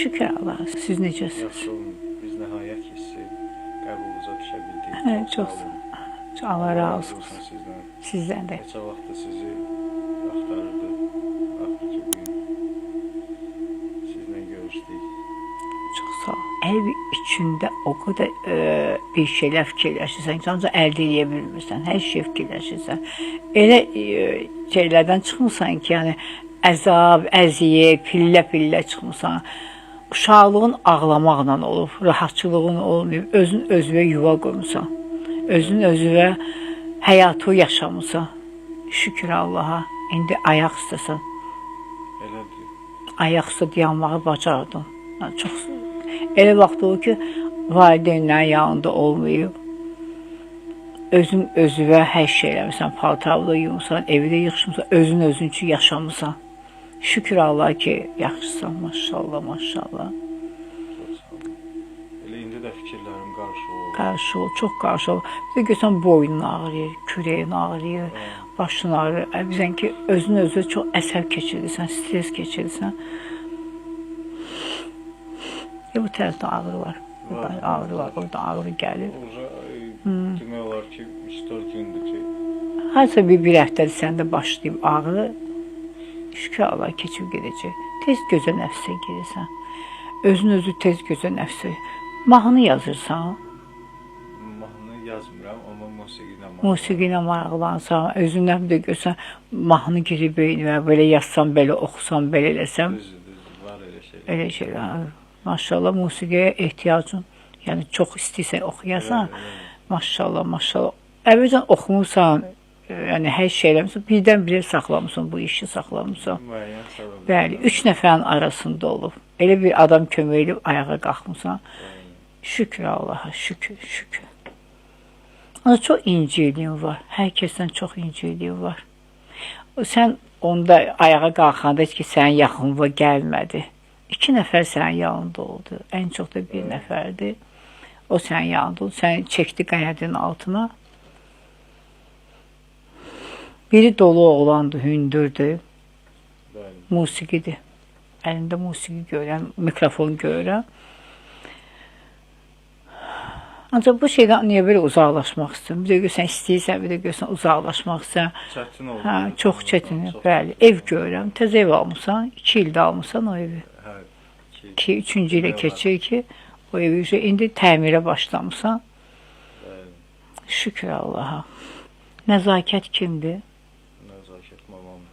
Şükür Allah'a. Siz necəsiniz? Yaxşı olun. Biz nəhayət ki, sizi qəbulunuza düşə bildik. Çox sağ olun. Allah razı olsun. Sizdən. Sizdən də. Neçə vaxtdır sizi axtarırdı. Axır ki, bugün sizlə görüşdük. Çox sağ ol. Ev içində o qədər bir şeylər fikirləşirsən ki, ancaq əldə edə bilmirsən. Hər şey fikirləşirsən. Elə şeylərdən çıxmırsan ki, yəni əzab, əziyyət, pillə-pillə çıxmırsan. Uşaqlığın ağlamaqla olub, rahatçılığın olmayıb, özün özünə yuva qurmuşsan. Özün özünə həyatı yaşamısan. Şükür Allaha. İndi ayaq üstəsən. Elədir. Ayaq üstə dayanmağı bacardın. Çox elə vaxt oldu ki, valideynlərin yanında olmayıb. Özün özünə hər şey eləmirsən, paltarda yumursan, evdə yığışmısan, özün üçün yaşamısan. Şükür Allah ki, yaxşısan, maşallah, maşallah. Çox sağ olun. Elə indi də fikirlərim qarşı olur. Qarşı ol, çox qarşı ol. Bir də görsən boynun ağrıyır, kürəyin ağrıyır, başın ağrıyır. Bizən ki, özün özünə çox əsəb keçirirsən, stres keçirirsən. Bu tərəfdə ağrı var. Burada ağrı var, orada ağrı gəlir. Demək olar ki, 3-4 gündür ki... Harca bir həftədir səndə başlayıb ağrı, şükür Allah keçib gedəcək. Tez gözə nəfsə girirsən. Özün özü tez gözə nəfsə. Mahnı yazırsan. Mahnı yazmıram, amma musiqi ilə maraqlansan, özündən bir də görsən, mahnı girib beynimə, belə yazsam, belə oxusam, belə eləsəm. Düzdür, var elə şeylər. Elə şeylər. Maşallah, musiqiyə ehtiyacın, yəni çox istəyirsən oxuyasan, maşallah, maşallah. Əvvəlcən oxumursan, yəni hər şey eləmirsən, birdən-birə saxlamısan, bu işi saxlamısan. Bəli, 3 nəfərin arasında olub. Elə bir adam kömək edib ayağa qalxmısan. Şükür Allaha, şükür, şükür. Amma çox inciliyin var, hər kəsdən çox inciliyin var. Sən onda ayağa qalxanda heç ki, sənin yaxınlığa gəlmədi. 2 nəfər sənin yanında oldu, ən çox da bir nəfərdir. O sənin yanında oldu, səni çəkdi qənədin altına. Biri dolu oğlandı, hündürdür, musiqidir. Əlində musiqi görürəm, mikrofon görürəm. Ancaq bu şeydən niyə belə uzaqlaşmaq istəyirəm? Bir də görsən istəyirsən, bir də görsən uzaqlaşmaq istəyirəm. Çətin oldu. Hə, çox çətin, bəli. Ev görürəm, təzə ev almışsan, 2 ildə almışsan o evi. 2-3-cü ilə keçir ki, o evi indi təmirə başlamışsan. Şükür Allaha. Nəzakət kimdir? Nəzakət mamam.